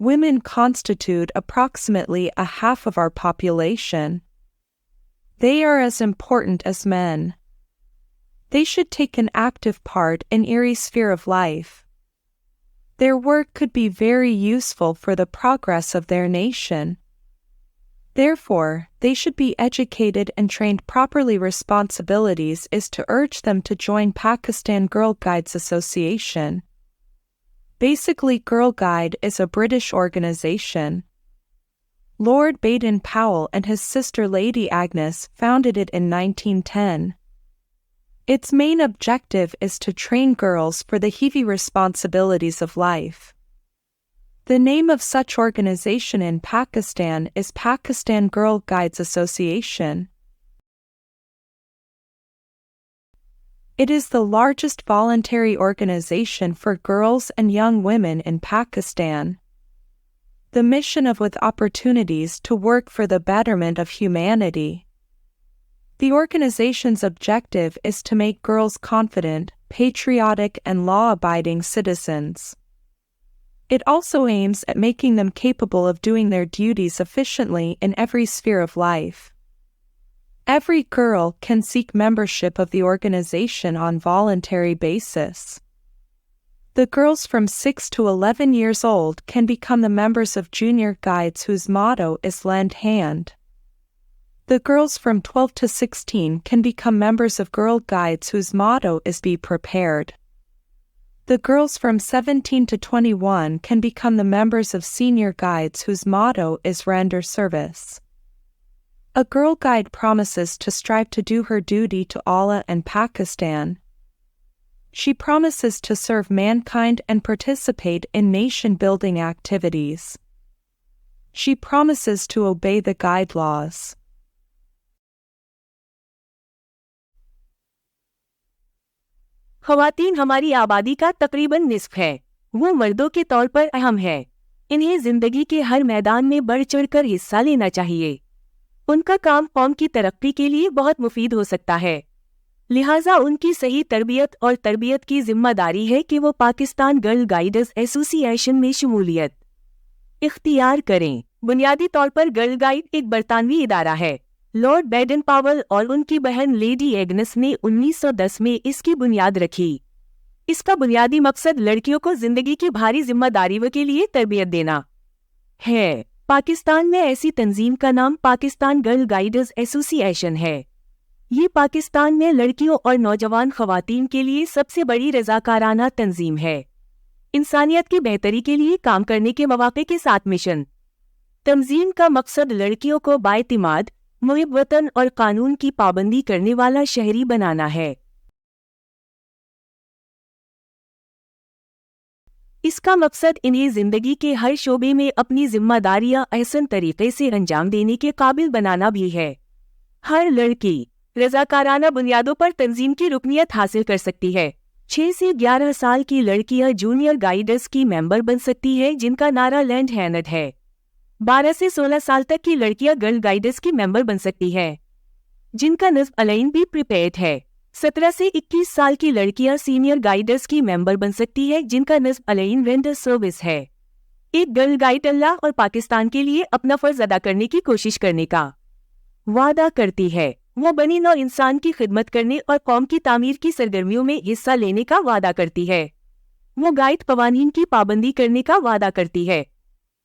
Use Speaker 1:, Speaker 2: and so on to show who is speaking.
Speaker 1: Women constitute approximately a half of our population. They are as important as men. They should take an active part in every sphere of life. Their work could be very useful for the progress of their nation. Therefore, they should be educated and trained properly. Responsibilities is to urge them to join Pakistan Girl Guides Association. Basically, Girl Guide is a British organization. Lord Baden-Powell and his sister Lady Agnes founded it in 1910. Its main objective is to train girls for the heavy responsibilities of life. The name of such organization in Pakistan is Pakistan Girl Guides Association. It is the largest voluntary organization for girls and young women in Pakistan. The mission of with opportunities to work for the betterment of humanity. The organization's objective is to make girls confident, patriotic, and law-abiding citizens. It also aims at making them capable of doing their duties efficiently in every sphere of life. Every girl can seek membership of the organization on voluntary basis. The girls from 6 to 11 years old can become the members of Junior Guides, whose motto is Lend Hand. The girls from 12 to 16 can become members of Girl Guides, whose motto is Be Prepared. The girls from 17 to 21 can become the members of Senior Guides, whose motto is Render Service. A Girl Guide promises to strive to do her duty to Allah and Pakistan. She promises to serve mankind and participate in nation-building activities. She promises to obey the guide laws.
Speaker 2: ख़वातीन हमारी आबादी का तकरीबन निस्फ है। वो मर्दों के तौर पर अहम है। इन्हें जिंदगी के हर मैदान में बढ़ चढ़कर हिस्सा लेना चाहिए। उनका काम कौम की तरक्की के लिए बहुत मुफीद हो सकता है। लिहाजा उनकी सही तरबियत और तरबियत की जिम्मेदारी है कि वो पाकिस्तान गर्ल गाइडर्स एसोसिएशन में शमूलियत इख्तियार करें। बुनियादी तौर पर गर्ल गाइड एक बरतानवी इदारा है। लॉर्ड बैडन-पावेल और उनकी बहन लेडी एग्नेस ने 1910 में इसकी बुनियाद रखी। इसका बुनियादी मकसद लड़कियों को जिंदगी की भारी जिम्मेदारियों के लिए तरबियत देना है। पाकिस्तान में ऐसी तंजीम का नाम पाकिस्तान गर्ल गाइडर्स एसोसिएशन है। ये पाकिस्तान में लड़कियों और नौजवान ख़वातीन के लिए सबसे बड़ी रज़ाकाराना तंजीम है। इंसानियत की बेहतरी के लिए काम करने के मौक़े के साथ मिशन। तंजीम का मकसद लड़कियों को बाएतिमाद, मुहिब वतन और कानून की पाबंदी करने वाला शहरी बनाना है। इसका मकसद इन्हें जिंदगी के हर शोबे में अपनी जिम्मेदारियां अहसन तरीके से अंजाम देने के काबिल बनाना भी है। हर लड़की रज़ाकाराना बुनियादों पर तंजीम की रुकनियत हासिल कर सकती है। 6 से 11 साल की लड़कियां जूनियर गाइडर्स की मेंबर बन सकती है, जिनका नारा लैंड हैंड है। 12 से 16 साल तक की लड़कियां गर्ल गाइडर्स की मेंबर बन सकती है, जिनका नस्ब अलाइन भी प्रिपेयर्ड है। 17 से 21 साल की लड़कियां सीनियर गाइडर्स की मेंबर बन सकती है, जिनका नस्ब अलाइन रेंडर सर्विस है। एक गर्ल गाइड अल्लाह और पाकिस्तान के लिए अपना फर्ज अदा करने की कोशिश करने का वादा करती है। वो बनी नौ इंसान की खिदमत करने और कौम की तामीर की सरगर्मियों में हिस्सा लेने का वादा करती है। वो गाइड कवानीन की पाबंदी करने का वादा करती है।